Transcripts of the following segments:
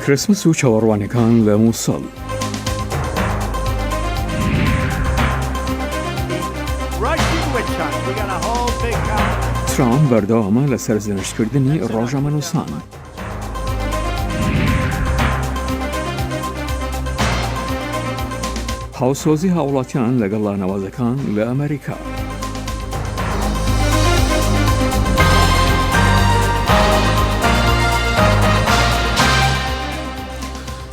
كريسمس و چاوەڕوانەکان لە مووسڵ. ترامپ بەردەوامە لە سەرزنشکردنی ڕۆژەمەنووسان. هاوسۆزی هاوڵاتیان لەگەڵ لانەوازەکان لە ئەمریکا.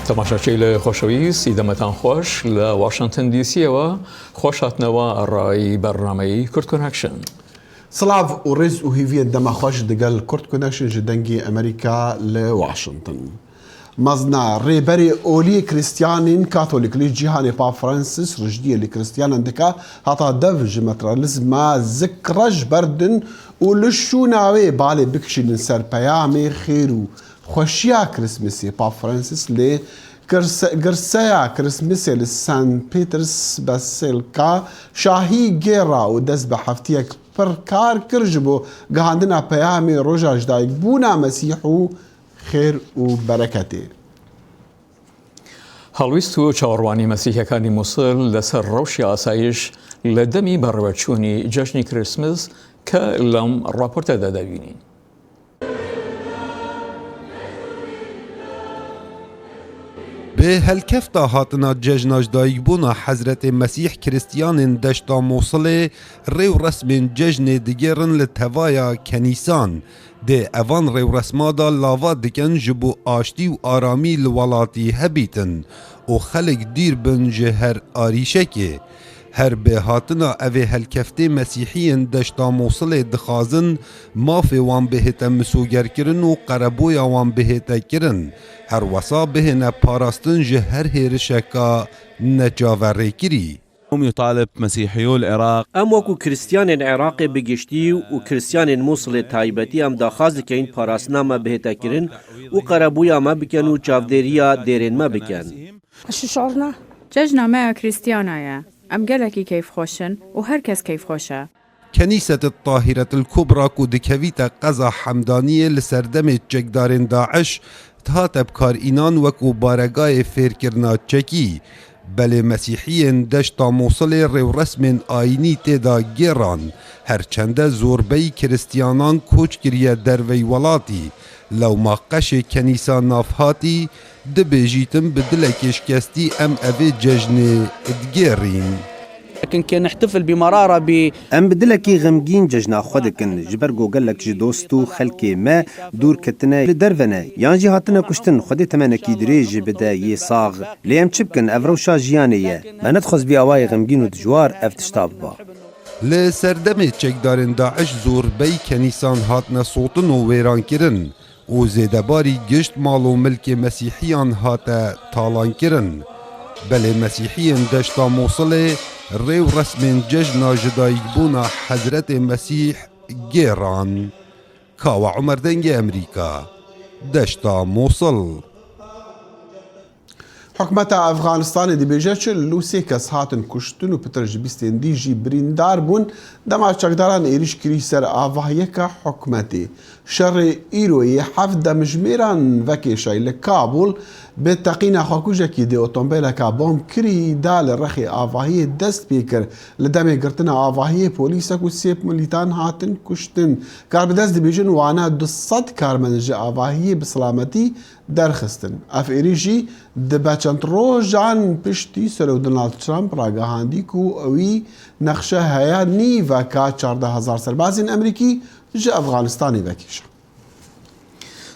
تەماشاچەی لە خۆشەویست ئیدەمەتان خۆش لە واشنگتن دیسیەوە خۆشهاتنەوە ڕای بەرنامەی کورد کۆنەکشن. سڵاو و ڕێز و هیڤێت دەمەخۆش دەگەل کورد کۆنەکشن ji dengê ئەمریکا لە واشنگتن. مەزنا ڕێبەرێ ئۆلیە کریستیانین کاتۆلیکلی جیهانê پاپ فرانسیس ڕژدیە لە کریستیانان دکا هەتا دەv ji materializma zikreş berdin û li şûnawê balê bikişînin ser peyamê xêr û خوشیا کریسمسی پاپ فرانسیس لی گرسیا کریسمسی لی سن پیترس بسیلکا شاهی گیرا و دست به هفتیک پر کار کرج بو گهاندنا پیامی روژاج دایک بونا مسیح و خیر و برکتی. هەڵویست و چاوەڕوانی مەسیحیەکانی مووسڵ لەسەر ڕەوشی ئاسایش لە دەمی بەڕێوەچوونی جەژنی کریسمس کە لەم ڕاپۆرتەدا دەبینین. به هلکفتا هاتنا ججناج دایگبونا حضرت مسیح کریستیانین دشتا موصل ریو رسم ججن دیگرن لتوایا کنیسان ده اوان ریو رسما دا لاوا دکن جبو آشتی و آرامی لولاتی هبیتن و خلق دیر بن جهر آریشکی هر به هاتنا اوه هلکفته مسیحیین دشتا موصل دخازن مافی وان بهتا مسوگر کرن و قربویا وان بهتا کرن هر وصا بهنا پاراستن جهر هیرشکا نجاوره کری. يطالب مسيحيو العراق ام وكو كريستيان العراق بگشتي و كريستيان موصل تايبتي ام داخاز كاين پاراسنامه بهتا كرن و قربويا ما بكن و چاوديريا ديرين ما بكن. شو شعورنا؟ ججنا ما كريستيانايا ام قالكي كيف خوشن و هركز كيف خوشه. كنيسة الطاهرة الكبرى كودكويتا قزا حمدانية لسردم جگدارين داعش تهاتب کار اینان وکو بارگاه فیرکرنا چکی بله مسیحیین دشتا موصل ریو رسم آینی تیدا گیران هرچنده زوربی کریستیانان کوچ کریه دروی ولاتی لو ما قش کنیسا نافهاتی دبیجیتم بدلکش کستی ام اوی ججن ادگیرین لكن كان نحتفل بمرارة ام بدلكي غمجين ججنا خودكن جبرجو قال لك جدوستو خلكي ما دور كتنا لدرفنا يانجي هاتنا كشتن خدي تمانا كي دريج بدا يصاغ ليام تشبكن افروشا جيانية ما ندخز بأواي غمجين ودجوار افتشتابا لسردم چکدارن داعش زور بی کنیسان هاتنا صوتن و ویران کرن و زیدباری گشت مال و ملک مسیحیان هاتا تالان کرن بله مسیحیان دشتا موصل ریو رسم ججنا جدایگبونا حضرت مسیح گیران کاوا عمر دنگ امریکا دشتا موصل. حکومەتە ئەفغانستانی دەبێژێت چ لوسێ کەس هاتن کوشتن و پترژ بیستێن دیژی بریندار بوون دەما چەکداران ئێریش کری سەر ئاڤاهیەکە حکومەتی شەڕێ ئیرۆیی حەفت دەمژمێران ڤەکێشای لە کابوڵ بێت تەقینە خاکوژێکی دێ ئۆتۆمبیلەکە بۆم کریدا لە ڕەخی ئاڤاهیە دەست پێ کرد لە دەمێ گرتنە ئاڤاهیە پۆلیسەک و سێ ملیتان هاتن کوشتن کار بەدەست دەبێژن وانە 200 کارمەندژە ئاڤاهیە بسلامەتی دەرخستن ئەف ئێریژی دەبەچەند ڕۆژان پشتی سەرۆ دۆناڵد ترامپ ڕاگەهاندی و ئەوی نەخشە هەیە نیڤەکە 14,000 سەربازین ئەمریکی ji ئەفغانستانی vekêşe.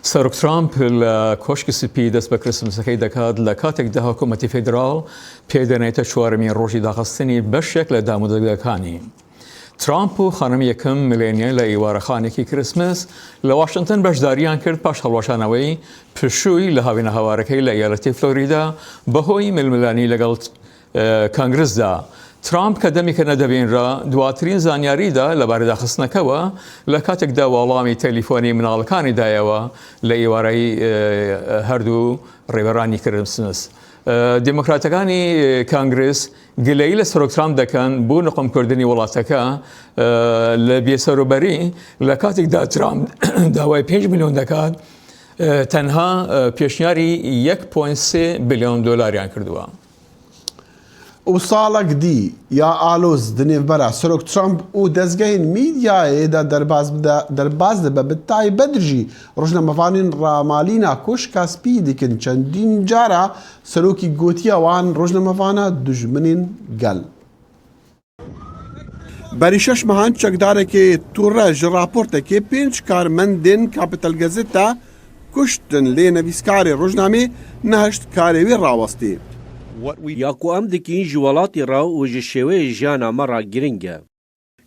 سەرۆک ترامپ لە کۆشکی سپی دەست بە کریسمسەکەی دەکات لە کاتێکدا حکوومەتی فیدراڵ پێدەنێتە چوارەمین ڕۆژی داخستنی بەشێک لە دامودەگەکانی. ترامپ و خانم یەکەم ملێنیە لە ئیوارەخانێکی کریسمس لە واشنگتن بەشداریان کرد پاش هەڵوەشانەوەی پشووی لە هاوینە هەوارەکەی لە ئیالەتی فلۆریدا بەهۆی ململانی لەگەڵ کانگرسدا. ترامپ کە دەمی کە نەدەبینرا دواترین زانیاریدا لەبارەی داخستنەکەوە لە کاتێکدا وەڵامی تەلیفۆنی مناڵەکانی دایەوە لە ئێوارەی هەردوو ڕێبەرانی کریسمس. دیموکراتەکانی کانگرس گلەیی لە سەرۆک ترامپ دەکەن بۆ نەقۆمکردنی وڵاتەکە لە بێسەروبەری لە کاتێکدا ترامپ داوای 5 میلیۆن دەکات تەنها پێشنیاری 1.3 بلیۆن دۆلاریان کردووە. و ساڵک دی یا ئالۆز دنێڤبەرە سەرۆک ترامپ و دەستگەهین میدیایەدا دەرباز دەبە بەتای بەدرژی ڕۆژنامەوانین ڕامالینە کۆشکاسپی دیکن چەندین جارە سەرۆکی گوتیەوان ڕۆژنامەوانە دوژمنین گەل. بەری شەش مەهان چەکدارێکی تووڕە ji راپۆرتێکی 5 کارمەندên کاپیتال گەزێتە کوشتن لێ نەویسکارێ ڕۆژنامێ نەهشت کارێوێ ڕاوەستی. یاکو ئەم دکین ji welatê ra û ji şêweyê jiyana me ra giring e.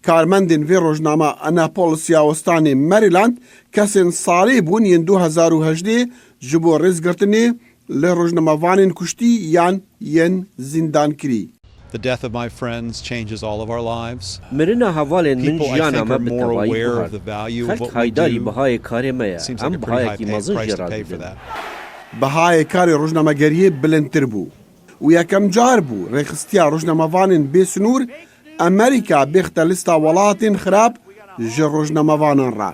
کارمەندên vê rojnama Annapolis ya westanê Maryland kesên salê bûn yên 2018 ji bo rêzgirtinê li rojnamavanên kuştî yan yên zîndankirî. The death of my friends changes all of our lives. Mirina hevalên min People, I jiyana think, me are bi more tevahî aware bihar. of the value of Xelk what we haydarî do. bihayê karê me ye. Seems Em like a pretty bihayekî high mezin price jê to ra pay for didin. that. Bihayê karê rojnamegeriyê bilindtir bû û yekem car bû rêxistiya rojnamavanên bêsnûr Amerîka bêxte lîsta welatên xirab ji rojnamavanan re.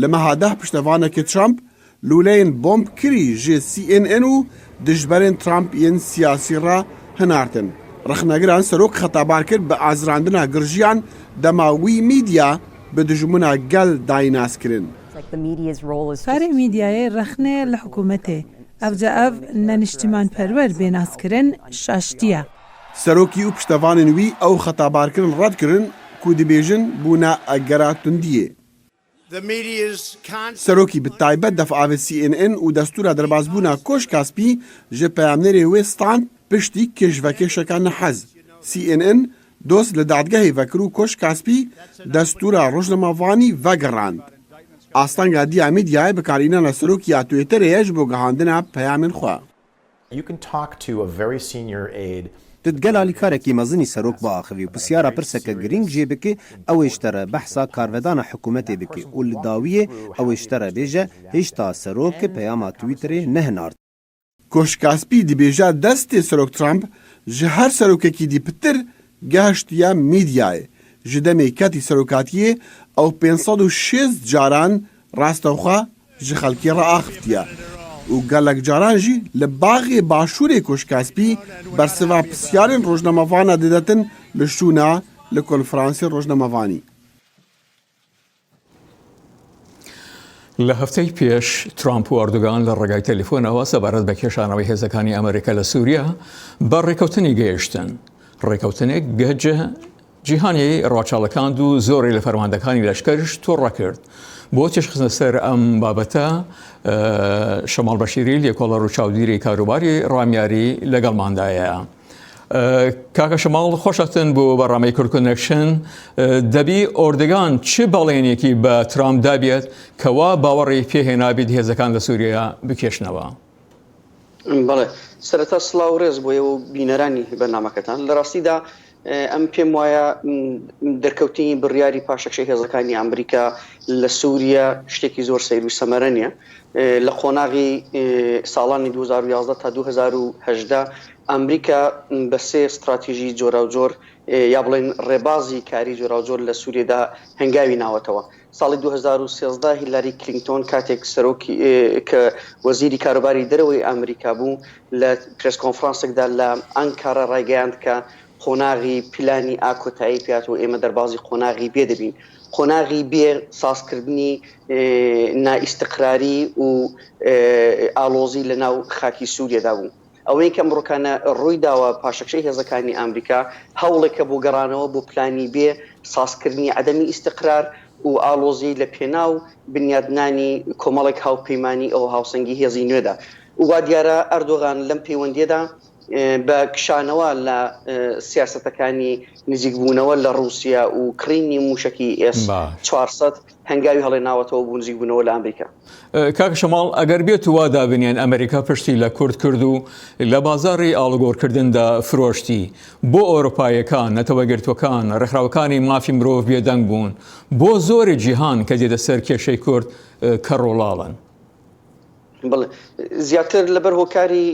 Li meha deh piştevanekê Trump lûleyên bomb kirî ji CNN û dijberên Trump yên siyasî re hinartin. Rexnegiran serok xetebar kir bi azirandina girjiyan dema wî mîdya bi dijmina gel dayînaskirin. کارê میدیایê rexnê li hikûmetê. Evce ev neniştimanperwer bênazkirin şaştiye. Serokî û piştevanên wî ew xetebarkirin red kirin ku dibêjin bûne egera tundiyê. Serokî bi taybet defavê CNN û destûra derbasbûna Koşkaspî ji peyamnerê wê stand piştî kêşvekêşeka nehez. CNN dost li dadgehê vekir û Koşkaspî destûra rojnamavanî vegerand. Astanga diya mîdyayê bikarînana serokiya Twitterê ye ji bo gihandina peyamên xwe. You can talk to a very senior aide. Gel alîkarekî mezinî serok biaxivî û pisyara pirseke giring jê bike ew ê ji te re behsa karvedana hikûmetê bike û li dawiyê ew ê ji te re bêje hêşta serokê peyama Twitterê nehinart. Koşkaspî dibêje destê serok Trump ji her serokekî dîpitir gehiştiye mîdyayê. Ji demê ketî serokatiyê ew 506 caran rastexwe ji xelkê re axiftiye. û gelek caran jî li baxê başûrê Koşkaspî bersiva pisyarên rojnamavana didetin li şûna li konferansê rojnamavanî. لە هەفتەی پێش ترامپ و ئەردوگان لە ڕێگای تەلیفۆنەوە سەبارەت بە کێشانەوەی هێزەکانی ئەمریکا لە سووریا بە ڕێکەوتنی گەیشتن. ڕێکەوتنێک گەجە جیهانی ڕاوچاڵەکاند و زۆری لە فەرماندەکانی لەشکریش تۆڕە کرد. بۆ تێشخستنە سەر ئەم بابەتە شەماڵ بەشیری لێکۆڵە ڕووچاودیری کاروباری ڕامیاری لەگەڵماندایە. کاکە شەماڵ خۆشەتن بۆ بەڕامەی کورکۆنێکشن دەبی ئۆردگان چ بەڵێنێکی بە ترامپ دابێت کەوا باوەڕی پێهێنابێت هێزەکان لە سووریا بکێشنەوە. بەڵێ سەرەتا سڵاو ڕێز بۆ ئێوە بینەرانی بەرنامەکەتان لە ڕاستیدا ئەم پێم وایە دەرکەوتنی بڕیاری پاشەکشەی هێزەکانی ئەمریکا لە سووریا شتێکی زۆر سەیر و سەمەرە نیە. لە قۆناغی ساڵانی 2011 تا 2018 ئەمریکا بە سێ استراتیژی جۆرا و جۆر یا بڵێن ڕێبازی کاری جۆرا و جۆر لە سووریەدا هەنگاوی ناوەتەوە. ساڵی 2013 هیلاری کلینتۆن کاتێک سەرۆکی کە وەزیری کاروباری دەرەوەی ئەمریکا بوو لە پرس کۆنفرانسێکدا لە ئەنکارە ڕایگەیاند کە قۆناغی پلانی ئاکۆتایی پێات و ئێمە دەربازی قۆناغی بێ دەبین. قۆناغی بێ سازکردنی نائیستقراری و ئالۆزی لە ناو خاکی سووریەدا بوو. ئەوەی کە ئەمڕۆکانە ڕووی داوە پاشەکشەی هێزەکانی ئەمریکا هەوڵێکە بۆ گەڕانەوە بۆ پلانی بێ سازکردنی عەدەمی ئیستقرار و ئالۆزی لە پێناو بنیادنانی کۆمەڵێک هاوپەیمانی ئەو هاوسەنگی هێزی نوێدا. وا دیارە ئەردۆغان لەم پەیوەندیەدا بە کشانەوە لە سیاسەتەکانی نزیکبوونەوە لە رووسیا و کڕینی موشکی S-400 هەنگاوی هەڵێ ناوەتەوە بوو نزیکبوونەوە لە ئەمریکا. کاک شەماڵ ئەگەر بێت وا دابنیان ئەمریکا پشتی لە کورد کرد و لە بازاری ئاڵگۆڕکردندا فرۆشتی بۆ ئەوروپایەکان نەتەوەگرتوەکان ڕێکخراوەکانی مافی مرۆڤ بێدەنگ بوون بۆ زۆری جیهان کە دێتە سەر کێشەی کورد کە ڕۆڵاڵن. بڵێ زیاتر لەبەر هۆکاری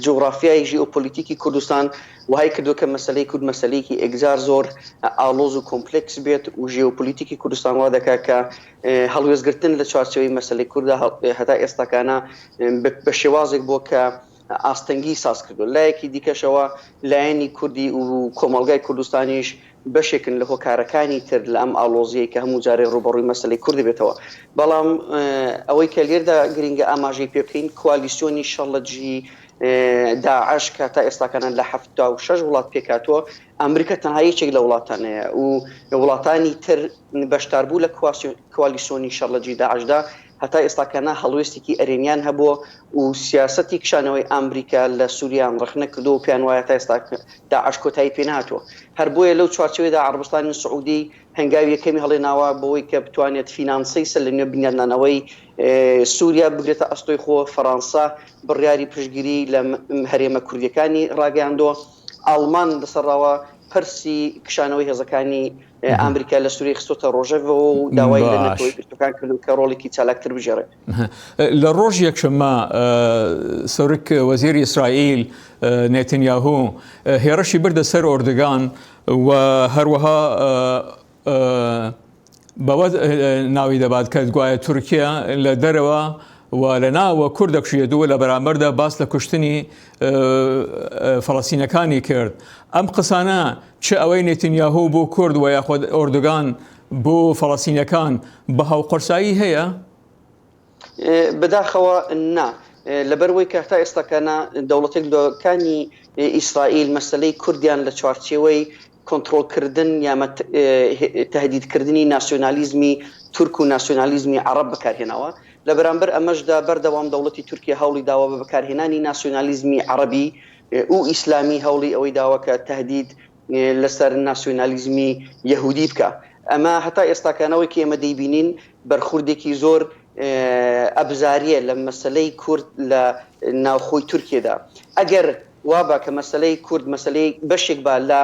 جغرافیای ژیئۆپۆلیتیکی کوردستان وهای کردو کە مەسەلەی کورد مەسەلەیەکی ئێگزار زۆر ئاڵۆز و کۆمپلکس بێت و ژیئۆپۆلیتیکی کوردستان وا دەکا کە هەڵوێزگرتن لە چوارچەوەی مەسەلەی کووردا هەتا ئێستاکانە بە شێوازێک بۆ کە ئاستەنگی ساز کردو لایەکی دیکەشەوە لایەنی کوردی و کۆمەڵگای کوردستانیش بەشێکن لە هۆکارەکانی تر لە ئەم ئاڵۆزیەی کە هەموو جارێ ڕوبەڕووی مەسەلەی کوردی بێتەوە بەڵام ئەوەی کە لێردا گرنگە ئاماژەی پێ بکەین کوالیسیۆنی شەڵەجی داعش کە تا ئێستاکانە لە 76 وڵات پێکاتوە ئەمریکا تەنها یەکێک لە وڵاتانەیە و وڵاتانی تر بەشداربوو لە کوالیسیۆنی شەڕلەجی داعشدا هەتا ئێستاکانە هەڵوێستێکی ئەرێنیان هەبووە و سیاسەتی کشانەوەی ئەمریکا لە سووریان ڕخنە کردو و پێیان وایە تا ئێستا داعش کۆتایی پێ نهاتووە هەر بۆیە لەو چوارچەوەیدا عەربستانی سعودی هەنگاوی یەکەمی هەڵێناوە بەوەی کە بتوانێت فینانسەی سەر لە نوێ بنیادنانەوەی سووریا بگرێتە ئەستۆی خۆ فەرەنسا بڕیاری پشتگیری لە هەرێمە کوردیەکانی ڕاگەیاندووە ئاڵمان لەسەرڕاوە پرسی کشانەوەی هێزەکانی ئەمریکا لە سووریای خستۆتە ڕۆژەوە و داوای لە نەتەوەی پرتوکان کرد کە ڕۆڵێکی چالاکتر بژێڕێت لە ڕۆژ یەکشەممە سەرک وەزیری ئیسرائیل نێتنیاهو هێرشی بردە سەر ئۆردگان و هەروەها بەوە ناوی دەبات کە گوایە تورکیا لە دەرەوە و لە ناوە کوورد دەکوژێتەوە لە بەرامبەردا باس لە کوشتنی فەڵەستینەکانی کرد ئەم قسانە چه ئەوەی نێتنیاهو بۆ کورد و یاخود ئۆردوگان بۆ فەڵەستینەکان بە هاوقەرسایی هەیە؟ بەداخەوە نا لەبەرەوەی کە تا ئێستاکانە دەوڵەتێکەکانی ئیسرائیل مەسەلەی کوردیان لە چوارچێوەی کۆنتڕۆلکردن یامە تهدیدکردنی ناسیۆنالیزمی تورک و ناسیۆنالیزمی عەرەب بەکارهێناوە لە بەرامبەر ئەمەشدا بەردەوام دەوڵەتی تورکیا هەوڵی داوە بە بەکارهێنانی ناسیۆنالیزمی عەرەبی و ئیسلامی هەوڵی ئەوەی داوە کە تهدید لەسەر ناسیۆنالیزمی یەهودی بکە ئەمە هەتا ئێستاکانەوەی کە ئێمە دەیبینین بەرخوردێکی زۆر ئەبزاریە لە مەسەلەی کورد لە ناوخۆی تورکیەدا ئەگەر وابە کە مەسەلەی کورد مەسەلەی بەشێک با لە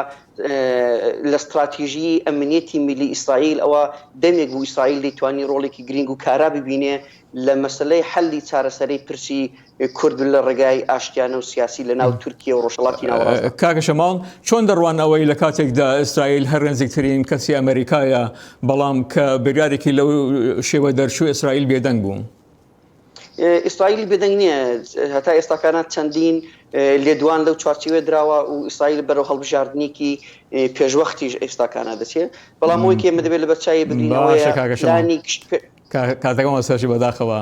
استراتیژی ئەمنیەتی میلی ئیسرائیل ئەوە دەمێک بوو ئیسرائیل دەیتوانی ڕۆڵێکی گرنگ و کارا ببینێ لە مەسەلەی حەلی چارەسەرەی پرسی کورد لە ڕێگای ئاشتیانە و سیاسی لە ناو تورکیا و ڕۆژهەڵاتی ناوەڕاست کاکە شەماڵ چۆن دەڕوان ئەوەی لە کاتێکدا ئیسرائیل هەر نزیکترین کەسی ئەمریکایە بەڵام کە بریارێکی لەو شێوە دەرچوو ئیسرائیل بێدەنگ بوو ئیسرائیل بێدەنگ نییە هەتا ئێستاکانە چەندین لێدوان لەو چوارچێوە دراوە و ئیسرائیل بەرەو هەڵبژاردنێکی پێشوەختیش ئێستاکانە دەچێت بەڵام ئەوەی کە ئێمە دەبێت لە بەرچاوی بگرینەوەی کاتەکەم سەرشی بەداخەوە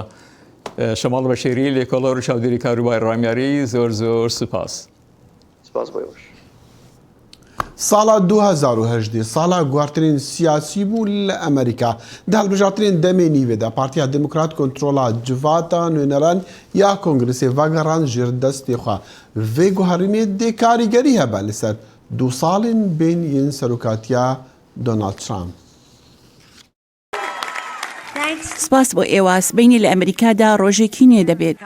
شەماڵ بەشێری لێکۆڵەر و چاودێری کاروبای ڕامیاری زۆر زۆر سوپاس بۆی ساڵا 2010 ساڵا گواردترین سیاسی بوو لە ئەمریکا دە هەڵبژاردنین دەمێ نیوێدا پارتیا دموکرات کۆنترۆلا جڤاتە نوێنەران یا کۆنگرسێ ڤاگەڕان ژێر دەستێخوا vê guherînê dê karîgerî hebe li ser 2 salên bên yên serokatiya Donald Trump. سپاس بۆ ئێوە سبەینی لە ئەمریکادا ڕۆژێکی نوێ دەبێت.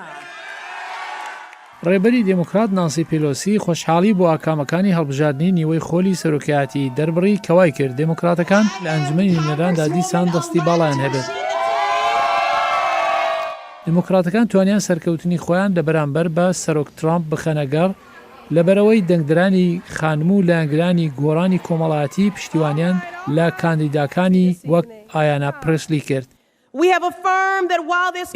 ڕێبەری دموکرات نانسی پیلۆسی خۆشحاڵی بۆ ئاکامەکانی هەڵبژاردننی نیوەی خۆلی سەرۆکایەتی دەربڕی کەوای کرد دموکراتەکان لە ئەنجومەنی نوێنەراندا دیسان دەستی باڵیان هەبێت. دموکراتەکان توانیان سەرکەوتنی خۆیان لە بەرامبەر بە سەرۆک ترامپ بخەنەگەڕ لەبەرەوەی دەنگدرانی خانم و لایەنگرانی گۆڕانی کۆمەڵایەتی پشتیوانیان لە کاندیداکانی وەک ئایانا پرسلی کرد.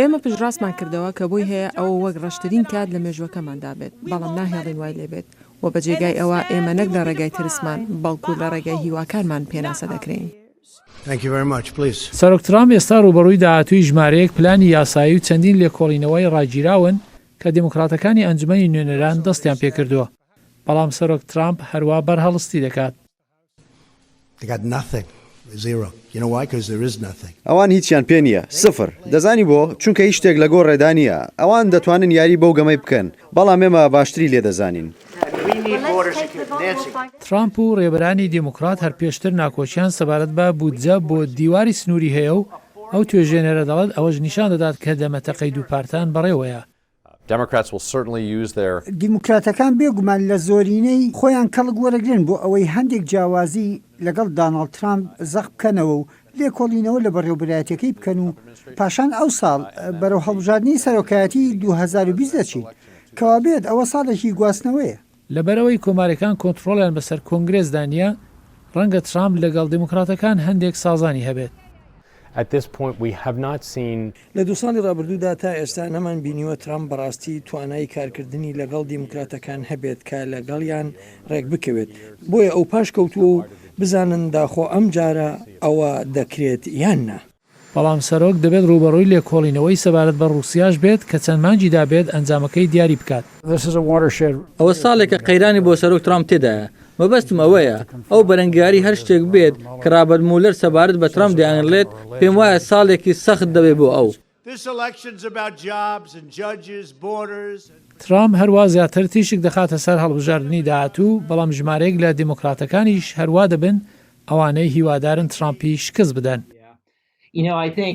ئێمە پشتڕاستمان کردەوە کە بۆی هەیە ئەوە وەک ڕەشترین کات لە مێژوەکەماندا بێت بەڵام ناهێڵین وای لێبێت و بە جێگای ئەوە ئێمە نەک لە ڕێگای ترسمان بەڵکو لە ڕێگای هیواکارمان پێناسە دەکرێن. سەرۆک ترامپ ئێستا ڕوبەڕووی داهاتووی ژمارەیەک پلانی یاسایی و چەندین لێکۆڵینەوەی ڕاگیراون کە دموکراتەکانی ئەنجومەنی نوێنەران دەستیان پێکردووە بەڵام سەرۆک ترامپ هەروە بەرهەڵستی دەکات. ئەوان هیچیان پێ نییە سفر دەزانی بۆ چونکە هیچ شتێک لە گۆڕ ڕێدا نیە ئەوان دەتوانن یاری بەو گەمەی بکەن بەڵام ئێمە باشتری لێ دەزانین. ترامپ و ڕێبەرانی دموکرات هەر پێشتر ناکۆچیان سەبارەت بە بودجە بۆ دیواری سنووری هەیە و ئەو توێژێنەرە دەڵێت ئەوەش نیشان دەدات کە دەمەتەقەی دوو پارتان بەڕێوەیە. دیموکراتەکان بێگومان لە زۆرینەی خۆیان کەڵک وەرەگرن بۆ ئەوەی هەندێک جیاوازی لەگەڵ داناڵد ترامپ زەق بکەنەوە و لێکۆڵینەوە لە بەڕێوەبرایەتەکەی بکەن و پاشان ئەو ساڵ بەرەو هەڵبژاردننی سەرۆکایەتی 2020 دەچین کەوا بێت ئەوە ساڵێکی گواستنەوەیە. لەبەرەوەی کۆمارەکان کۆنتترۆلیان بەسەر کۆنگرێزدانە ڕەنگە ترامپ لەگەڵ دموکراتەکان هەندێک سازانی هەبێت. لە دو ساڵی ڕابردوودا تا ئێستا نەمان بینیوە ترامپ بەڕاستی توانای کارکردنی لەگەڵ دیموکراتەکان هەبێت کە لەگەڵیان ڕێک بکەوێت بۆیە ئەو پاش کەوتووە و بزانن داخۆ ئەم جارە ئەوە دەکرێت یاننا. بەڵام سەرۆک دەبێت ڕوبەڕووی لێکۆڵینەوەی سەبارەت بە ڕوسیاش بێت کە چەند مانگی دابێت ئەنجامەکەی دیاری بکات. ئەوە ساڵێکە قەیرانی بۆ سەرۆک ترامپ تێدایە. مەبەستم ئەوەیە ئەو بەرەنگاری هەر شتێک بێت کە رابەرت مولەر سەبارەت بە ترامپ دەیانڵێت پێم وایە ساڵێکی سەخت دەبێت بۆ ئەو. ترامپ هەروە زیاتر تیشک دەخاتە سەر هەڵبژاردننی داهاتوو بەڵام ژمارەیەک لە دیموکراتەکانیش هەروە دەبن ئەوانەی هیوادارن ترامپی شکست بدەن.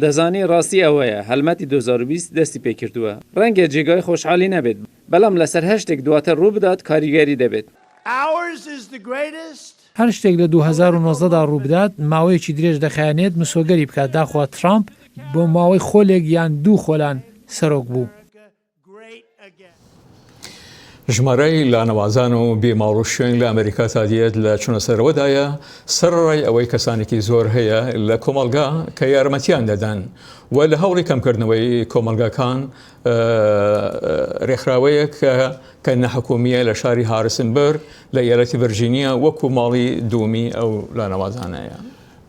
دەزانی ڕاستی ئەوەیە هەلمەتی 2020 دەستی پێکردووە ڕەنگە جێگای خۆشحالی نەبێت بەڵام لەسەر هەشتێک دواتر ڕوو بدات کاریگەری دەبێت. هەر شتێک لە 2019دا ڕوو بدات ماوەیەکی درێژ دەخایەنێت مسۆگەری بکات داخوا ترامپ بۆ ماوەی خۆلێک یان دوو خۆلان سەرۆک بوو. ژمارەی لانەوازان و بێماڵ و شوێن لە ئەمریکا تا دیێت لە چونەسەرەوەدایە سەرڕای ئەوەی کەسانێکی زۆر هەیە لە کۆمەلگا کە یارمەتیان دەدەن و لە هەوڵی کەمکردنەوەی کۆمەلگاکان ڕێکخراوەیەک کە نەحکومیە لە شاری هارسنبرگ لە ئیالەتی ڤەرجینیا وەکو ماڵی دوومی ئەو لانەوازانەیە.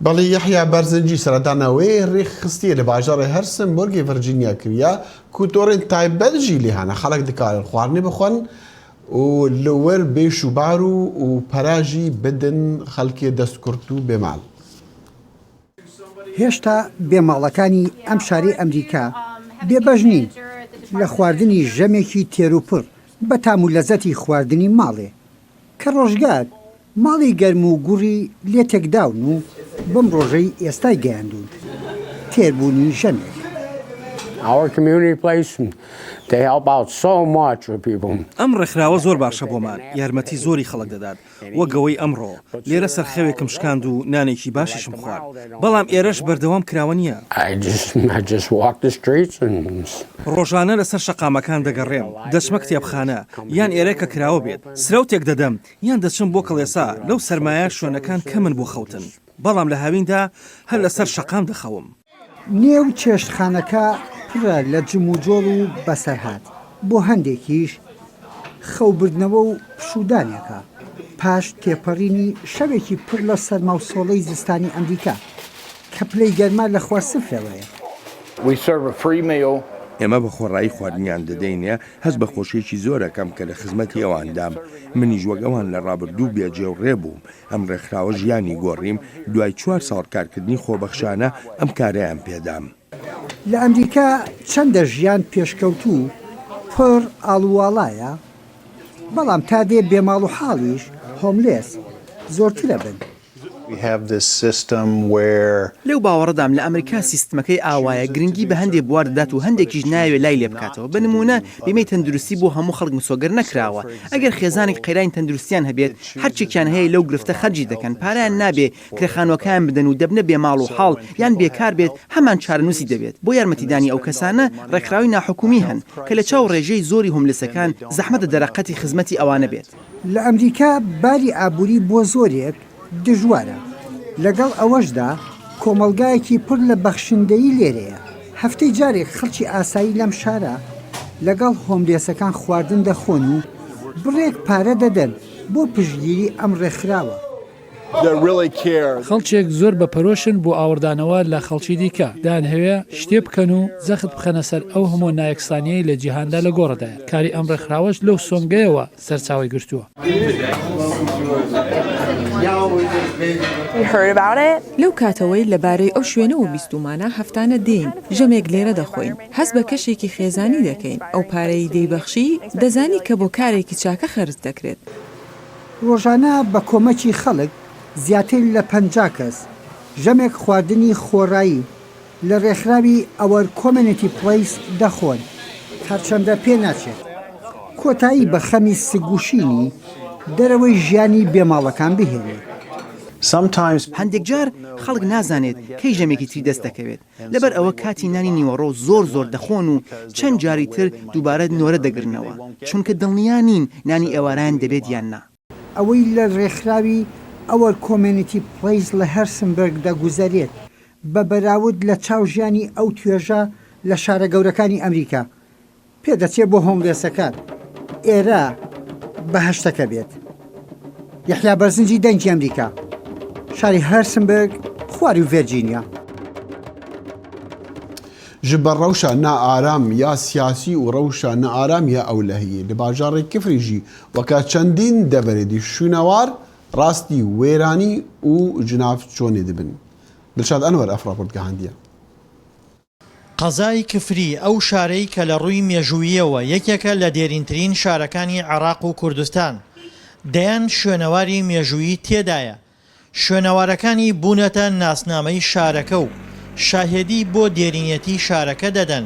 بەڵێ یەحیا بەرزنجی سەردانەوەی ڕێکخستیە لە باژارە هەرسنبرگی ڤەرجینیا کردیا کوتۆڕین تایبەتژی لێهانە خەڵک دەکارن خواردنی بخۆن و لەوەر بێشوبار و پەراژی بدن خەڵکی دەستکورت و بێماڵ. هێشتا بێماڵەکانی ئەم شاری ئەمریکا بێبەژنین لە خواردنی ژەمێکی تێروپڕ بە تام و لەزەتی خواردنی ماڵێ کە ڕۆژگار ماڵی گەرم و گوڕی لێ تێکداون و بەم ڕۆژەی ئێستای گەیاندون تێربوونی ژەمێک. ئەم ڕێکخراوە زۆر باشە بۆمان یارمەتی زۆری خەڵک دەدات وەگەوەی ئەمڕۆ لێرە سەرخەوێکم شکاند و نانێکی باشیشم خوارد بەڵام ئێرەش بەردەوام کراوە نییە. ڕۆژانە لەسەر شەقامەکان دەگەڕێم دەچمە کتێبخانە یان ئێرەکە کراوە بێت سرەوتێک دەدەم یان دەچم بۆ کڵێسا لەو سەرمایە شوێنەکان کەمن بۆ خەوتن بەڵام لە هاویندا هەر لەسەر شەقام دەخەوم. نێو چێشتخانەکە پڕە لە جم و جۆڵ و بەسەرهات بۆ هەندێکیش خەوبردنەوە و پشودانێکە پاش تێپەڕینی شەوێکی پڕ لە سەرما و سۆڵەی زستانی ئەمریکا کە پلەی گەرما لە خواسفرەوەیە. ئێمە بە خۆڕایی خواردنیان دەدەینە هەست بە خۆشیێکی زۆرەکەم کە لە خزمەتی ئەواندام منیش وەگەوان لە ڕابردوو بێجێ و ڕێبووم ئەم ڕێکخراوە ژیانی گۆڕیم دوای 4 ساڵ کارکردنی خۆبەخشانە ئەم کارەیان پێدام. لە ئەمریکا چەندە ژیان پێشکەوتوو پڕ ئاڵوواڵایە بەڵام تا دێ بێماڵ و حاڵیش هۆملێس زۆرترە بن. لەو باوەڕدام لە ئەمریکا سیستمەکەی ئاوایە گرنگی بە هەندێک بوار دەدات و هەندێکیش ناوێ لای لێ بکاتەوە بە نمونە بیمەی تەندروستی بۆ هەموو خەڵک مسۆگەر نەکراوە ئەگەر خێزانێک قەیرانی تەندروستیان هەبێت هەرچێکیان هەیە لەو گرفتە خەرجی دەکەن پارەیان نابێ کرێخانوەکان بدەن و دەبنە بێماڵ و حاڵ یان بێکار بێت هەمان چارەنووسی دەبێت بۆ یارمەتیدانی ئەو کەسانە ڕێکخراوی ناحکومی هەن کە لە چاو ڕێژەی زۆری هۆملەسەکان زەحمەتە دەرەقەتی خزمەتی ئەوانە بێت. لە ئەمریکا باری ئابووری بۆ زۆرێک دژوارە لەگەڵ ئەوەشدا کۆمەلگایەکی پڕ لە بەخشندەیی لێرەیە هەفتەی جارێک خەڵکی ئاسایی لەم شارە لەگەڵ هۆملێسەکان خواردن دەخۆن و بڕێک پارە دەدەن بۆ پشتگیری ئەم ڕێکخراوە. خەڵکێک زۆر بەپەرۆشن بۆ ئاوردانەوە لە خەڵکی دیکە دانهەوێ شتێ بکەن و زەخت بخەنە سەر ئەو هەموو نایەکسانیەی لە جیهاندا لە گۆڕدایە کاری ئەم ڕێکخراوەش لەو سۆنگەیەوە سەرچاوی گرتووە. لەو کاتەوەی لەبارەی ئەو شوێنە و بیستومانە هەفتانە دێین ژەمێک لێرە دەخۆین هەست بە کەشێکی خێزانی دەکەین ئەو پارەی دەیبەخشی دەزانی کە بۆ کارێکی چاکە خەرج دەکرێت. ڕۆژانە بە کۆمەکی خەڵک زیاتر لە 50 کەس ژەمێک خواردنی خۆڕایی لە ڕێکخراوی ئەوەر کۆمنیتی پلیس دەخۆن هەرچەندە پێ ناچێت کۆتایی بە خەمی سگوشینی دەرەوەی ژیانی بێماڵەکان بهێنێت. هەندێک جار خەڵک نازانێت کەی ژەمێکی تری دەست دەکەوێت لەبەر ئەوە کاتی نانی نیوەڕۆ زۆر دەخۆن و چەند جاری تر دووبارە نۆرە دەگرنەوە چونکە دڵنیا نین نانی ئێواران دەبێت یان نا. ئەوەی لە ڕێکخراوی ئەوە کۆمێنیتی پلیس لە هەرسنبرگ دەگوزارێت بە بەراورد لە چاوژیانی ئەو توێژە لە شارە گەورەکانی ئەمریکا پێدەچێت بۆ هۆملێسەکان ئێرە بەهەشتەکە بێت. یحیا بەرزنجی دەنگی ئەمریکا، شاری هەرسنبرگ، خواری و ڤێرجینیا. ji ber rewşa nearam ya siyasî û rewşa nearam ya ewlehiyê li bajarê Kifrî jî weka çendîn deverê şûnewar rastî wêranî û cinavçonê dibin. Dilşad Enwer ev raport gihandiye. قەزای کفری ئەو شارەی کە لە ڕووی مێژوویەوە یەکێکە لە دێرینترین شارەکانی عێراق و کوردستان دەیان شوێنەواری مێژوویی تێدایە. شوێنەوارەکانی بوونەتە ناسنامەی شارەکە و شاهێدی بۆ دێرینەتی شارەکە دەدەن،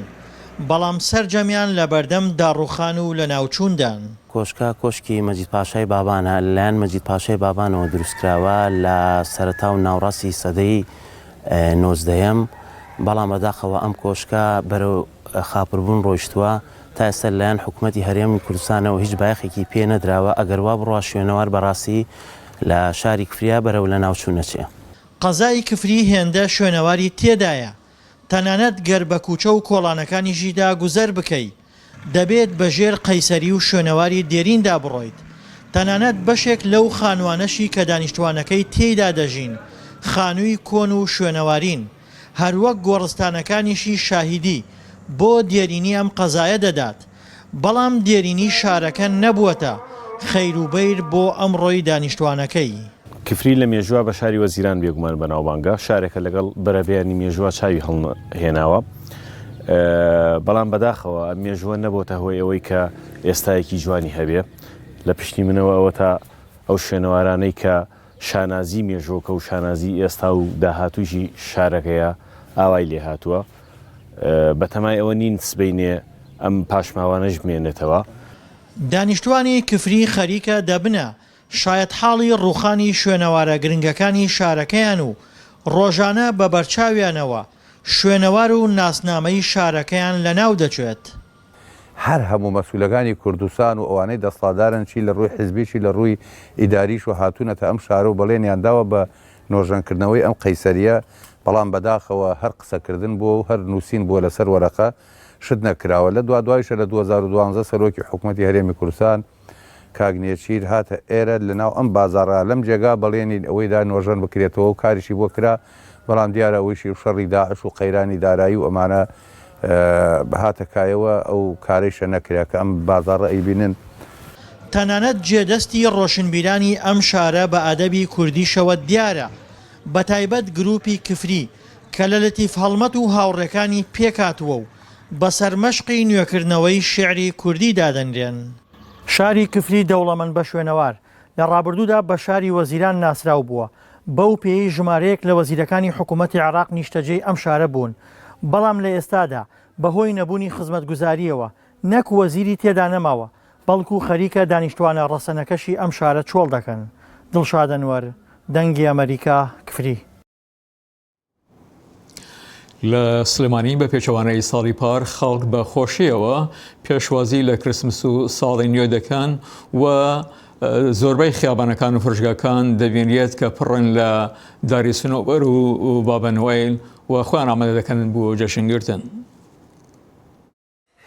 بەڵام سەرجەمیان لە بەردەم داڕوخان و لە ناوچووندان. کۆشکە کۆشکی مەجید پاشای بابانە لەلایەن مەجید پاشای بابانەوە دروستکراوە لە سەرەتا و ناوڕاستی سەدەی 19ەم، بەڵام بەداخەوە ئەم کۆشکە بەرەو خاپربوون ڕۆیشتووە تا ئێستا لەلایەن حکوومەتی هەرێمی کوردستانەوە هیچ بایەخێکی پێ نەدراوە ئەگەر وا بڕوا شوێنەوار بەڕاستی لە شاری کفریا بەرەو لە ناوچوو نەچێ. قەزای کفری هێندە شوێنەواری تێدایە، تەنانەت گەر بە کوچە و کۆڵانەکانیشیدا گوزەر بکەیت دەبێت بەژێر قەیسەری و شوێنەواری دێریندا بڕۆیت. تەنانەت بەشێک لەو خانوانەشی کە دانیشتوانەکەی تێیدا دەژین خانووی کۆن و شوێنەوارین، هەروەک گۆڕستانەکانیشی شاهیدی بۆ دێرینی ئەم قەزایە دەدات، بەڵام دێرینی شارەکە نەبووەتە خەیروبەیر بۆ ئەمڕۆی دانیشتوانەکەی. کفری لە مێژووە بە شاری وەزیران بێگومان بەناوبانگە شارێکە لەگەڵ بەرەبیانی مێژووە چاوی هێناوە، بەڵام بەداخەوە مێژووە نەبووتە هۆی ئەوەی کە ئێستایەکی جوانی هەبێ. لە پشتی منەوە ئەوە تا ئەو شوێنەوارانەی کە شانازی مێژۆکە و شانازی ئێستا و داهاتووشی شارەکەیە ئاوای لێ هاتووە، بەتەمای ئەوە نین سبەینێ ئەم پاشماوانەش بمێنێتەوە. دانیشتوانی کفری خەریکە دەبنە شاید حاڵی ڕوخانی شوێنەوارە گرنگەکانی شارەکەیان و ڕۆژانە بە بەرچاویانەوە شوێنەوار و ناسنامەی شارەکەیان لە ناو دەچێت. هەر هەموو مەسئولەکانی کوردستان و ئەوانەی دەسڵاتدارن چی لە ڕووی حزبیشی لە ڕووی ئیداریش و هاتوونەتە ئەم شارە و بەڵێنیانداوە بە نۆژەنکردنەوەی ئەم قەیسەریە، بەڵام بەداخەوە هەر قسەکردن بووە و هەر نووسین بووە لەسەر وەرەقە شت نەکراوە. لە دوایشە لە 2012 سەرۆکی حکوومەتی هەرێمی کوردستان کاگنێچیر هاتە ئێرە لەناو ئەم بازاڕا لەم جێگا بەڵێنی ئەوەیدا نۆژەن بکرێتەوە و کاریشی بۆ کرا، بەڵام دیارە ئەویشی و شەڕی داعش و قەیرانی دارایی و ئەمانە بەهاتەکایەوە ئەو کارێشە نەکرا کە ئەم بازاڕە ئەیبینن. تەنانەت جێدەستی ڕۆشنبیرانی ئەم شارە بە ئەدەبی کوردیشەوە دیارە، بە تایبەت گروپی کفری کە لە لەتیف هەڵمەت و هاوڕێکانی پێکاتوە و بەسەر مەشقی نوێکردنەوەی شێعری کوردی دادەنرێن. شاری کفری دەوڵەمەند بە شوێنەوار لە ڕابردوودا بە شاری وەزیران ناسرااو بووە، بەو پێی ژمارەیەک لە وەزیرەکانی حکوومەتی عێراق نیشتەجێی ئەم شارە بوون، بەڵام لە ئێستادا بەهۆی نەبوونی خزمەتگوزاریەوە نەک وەزیری تێدا نەماوە، بەڵکو خەریکە دانیشتوانە ڕەسەنەکەشی ئەم شارە چۆڵ دەکەن. دڵشاد ئەنوەر، دەنگی ئەمریکا، کفری. لە سلێمانی بە پێچەوانەی ساڵی پار خەڵک بە خۆشیەوە پێشوازی لە کرسمس و ساڵی نوێ دەکەن و زۆربەی خیابانەکان و فرژگاکان دەبینێت کە پڕن لە داری سنۆبەر و بابەنوەیل و خۆیان ئامادە دەکەن بۆ جەشنگرتن.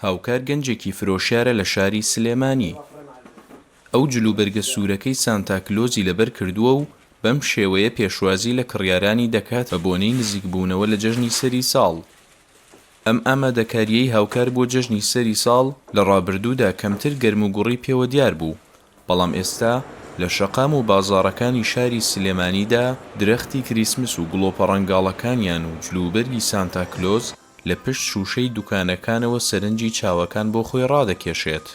هاوکار گەنجێکی فرۆشیارە لە شاری سلێمانی. ئەو جلوبەرگە سوورەکەی سانتاکلۆزی لەبەر کردووە و بەم شێوەیە پێشوازی لە کڕیارانی دەکات بە بۆنەی نزیکبوونەوە لە جەژنی سەری ساڵ. ئەم ئامادەکاریەی هاوکار بۆ جەژنی سەری ساڵ لە ڕابردوودا کەمتر گەرم و گوڕی پێوە دیار بوو، بەڵام ئێستا لە شەقام و بازاڕەکانی شاری سلێمانیدا درەختی کریسمس و گڵۆپەڕەنگاڵەکانیان و جلوبەرگی سانتاکلۆز لە پشت شوشەی دوکانەکانەوە سەرنجی چاوەکان بۆ خۆی ڕادەکێشێت.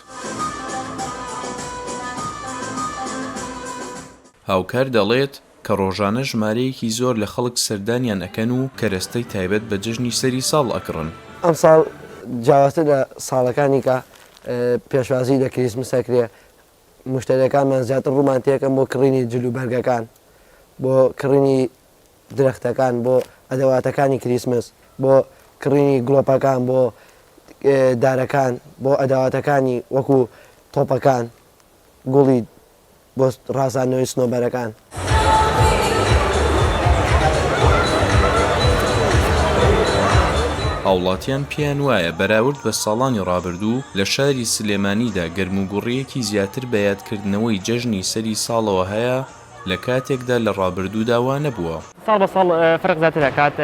هاوکار دەڵێت کە ڕۆژانە ژمارەیەکی زۆر لە خەڵک سەردانیان ئەکەن و کەرەستەی تایبەت بە جەژنی سەری ساڵ ئەکڕن. ئەم ساڵ جیاوازتر لە ساڵەکانی کە پێشوازی لە کریسمس ئەکرێ، مشتریەکانمان زیاتر ڕوومان تێکەم بۆ کڕینی جلوبەرگەکان بۆ کڕینی درەختەکان بۆ ئەدەواتەکانی کریسمس بۆ کڕینی گڵۆپەکان بۆ دارەکان بۆ ئەداواتەکانی وەکو تۆپەکان گوڵی بۆ ڕازاندنەوەی سنۆبەرەکان. هاوڵاتیان پیان وایە بەراورد بە ساڵانی ڕابردوو لە شاری سلێمانیدا گەرموگوڕیەکی زیاتر بە یادکردنەوەی جەژنی سەری ساڵەوە هەیە لە کاتێکدا لە ڕابردوودا وا نەبووە. ساڵ بە ساڵ فەرق زیاتر دەکات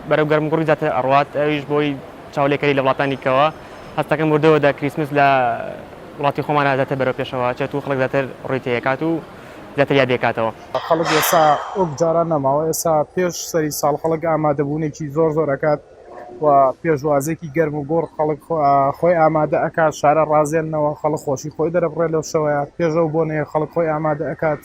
بەرەو گەرمگوڕی زیاتر ئەڕوات ئەویش بۆی چاولێکەری لە وڵاتانیکەوە هەستەکەم وردەوەدا کریسمس لە وڵاتی خۆمانە زیاتر بەرەو پێشەوە چێت و خەڵک زیاتر ڕووی تێکات و زیاتر یاد دێکاتەوە. خەڵک ئێستا وەک جاران نەماوە ئێستا پێش سەری ساڵ خەڵک ئامادەبوونێکی زۆر ئەکات و پێشوازێکی گەرم و گۆڕ خەڵک خۆی ئامادە ئەکات شارە ڕازێننەوە خەڵک خۆشی خۆی دەرەبڕێ لەو شەوەیە پێشەو بۆ نێ خەڵک خۆی ئامادە ئەکات.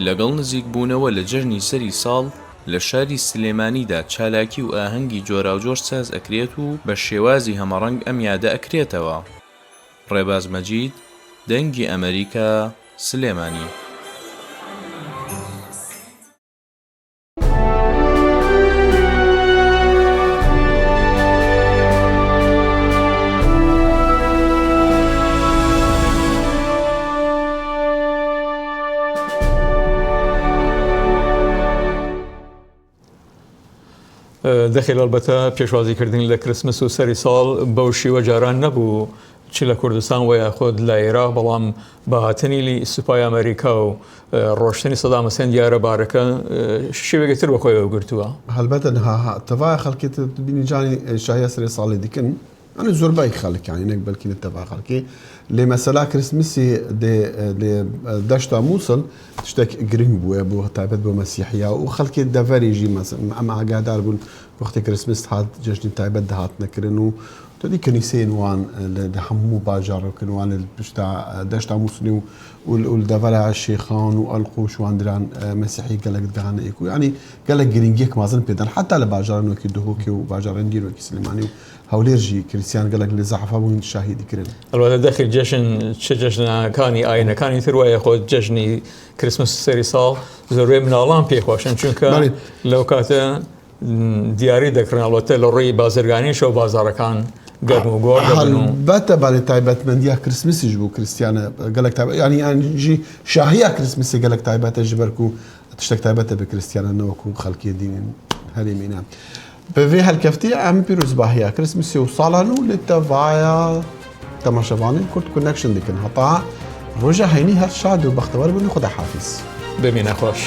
لەگەڵ نزیک بوونەوە لە جەژنی سەری ساڵ لە شاری سلێمانیدا چالاکی و ئاهەنگی جۆراوجۆر ساز ئەکرێت و بە شێوازی هەمەڕەنگ ئەم یادە ئەکرێتەوە. ڕێباز مەجید، دەنگی ئەمریکا، سلێمانی. دەخێل ئەلبەتە پێشوازیکردنی لە کرسمس و سەری ساڵ بەو شێوە جاران نەبوو چ لە کوردستان و یاخۆد لە عێراق، بەڵام بەهاتنی سوپای ئەمریکا و ڕۆشتنی سەدام حوسێن دیارە بارەکە شێوەیەکتر بە خۆیەوە گرتووە. هەلبەتە تەڤای خەڵکی بینی جانی شاهی سەری ساڵی دیکن ئەنە زۆربای خەڵکیان نەک بەلکی تەڤا خەڵکی لێ مەسەلا کرسمسی دەشتا مووسڵ شتێک گرنگ بووە بۆ تایبەت بۆ مەسیحیا و خەڵکی دەڤەریژی ئەمە ئاگادار بوون وەختی کرسمس هات جەژنی تایبەت دەهات نەکردن و تۆدی کەنیسەیەن وان لە هەموو باژارڕکردوان لە دەشتا مووسڵی و دەڤەرە شێخان و ئەلقوش واندران مەسیحی گەلک دەهانەیەک و ینی گەلک گرنگیەک مازن پێدەن حتا لە باژارنوەکی دهۆکی و باژارن دیرۆکی سلێمانی و هەولێرژی کریسیان گەلک لە زەحەفا بوون شاهیدی کردن. ئەلبەتە دەخی جەژن چه جەژنەکانی ئاینەکانی تر وایە خۆ جەژنی کرسمس سەری ساڵ زۆربەی مناڵان پێخۆشن چونکە لەو کاتە دیاری دەکردن ئەڵبەتە لە ڕێی بازرگانیش و بازارەکان گەرم و گۆڕ هەلبەتە باڵێ تایبەتمەندیە کرسمسیش بوو کریسیانە گەلک تایبەت ینی ئەنجی شاهیە کرسمسی گەلک تایبەتە ژبەرک و تشتێک تایبەتە بە کریسیانە نەوەکو خەڵکی دینین هەرێمینە. بەvê helkeftiye em pîrozbahiya Krismîsê û salan û li te vaya temaşevanên Kurd connection dikin heta roja heynî her şad û bextewer bûn Xuda hafîz. Bimîne xweş.